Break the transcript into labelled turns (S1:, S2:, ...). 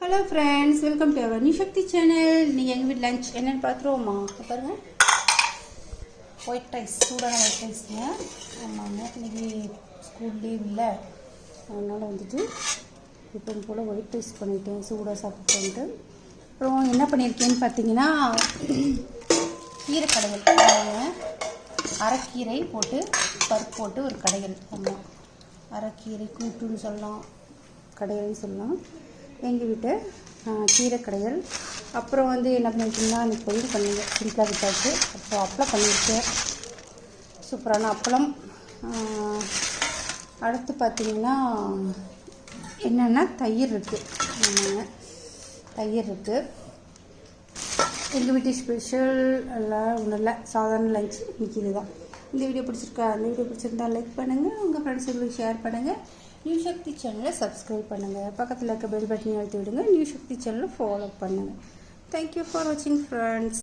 S1: Hello friends, welcome to our new Shakti channel. நீங்கள் எங்கள் வீட்டு லஞ்ச் என்னென்னு பார்த்துருவோம்மா? பாருங்கள், ஒயிட் ரைஸ், சூடான ஒயிட் ரைஸுங்க. ஆமாங்க, இன்றைக்கி ஸ்கூல் லீவ் இல்லை, அதனால் வந்துட்டு இப்போ போல் ஒயிட் ரைஸ் பண்ணிவிட்டேன், சூடாக சாப்பிட்டுன்ட்டு. அப்புறம் என்ன பண்ணியிருக்கேன்னு பார்த்தீங்கன்னா, கீரை கடைகள், அரைக்கீரை போட்டு பருப்பு போட்டு ஒரு கடைகள். ஆமாம், அரைக்கீரை கூட்டுன்னு சொல்லலாம், கடைகள்னு சொல்லலாம். எங்கள் வீட்டு கீரை கடைகள். அப்புறம் வந்து என்ன பண்ணியிருக்கீங்கன்னா, எனக்கு பொரியல் பண்ணுங்க, சிம்பிளாக விட்டாச்சு. அப்புறம் அப்பளம் பண்ணியிருக்கேன், சூப்பரான அப்பளம். அடுத்து பார்த்திங்கன்னா என்னென்னா தயிர் இருக்குது. ஆமாங்க, தயிர் இருக்குது. எங்கள் வீட்டு ஸ்பெஷல் எல்லாம் ஒன்றும் இல்லை, சாதாரண லஞ்ச் இன்றைக்கி இது தான். இந்த வீடியோ பிடிச்சிருந்தா லைக் பண்ணுங்கள், உங்கள் ஃப்ரெண்ட்ஸுங்களுக்கு ஷேர் பண்ணுங்கள். நியூ சக்தி சேனலை சப்ஸ்கிரைப் பண்ணுங்கள், பக்கத்தில் இருக்க பெல் பட்டனை அழுத்தி விடுங்க. நியூ சக்தி சேனலை ஃபாலோ பண்ணுங்கள். தேங்க்யூ ஃபார் வாட்சிங் ஃப்ரெண்ட்ஸ்.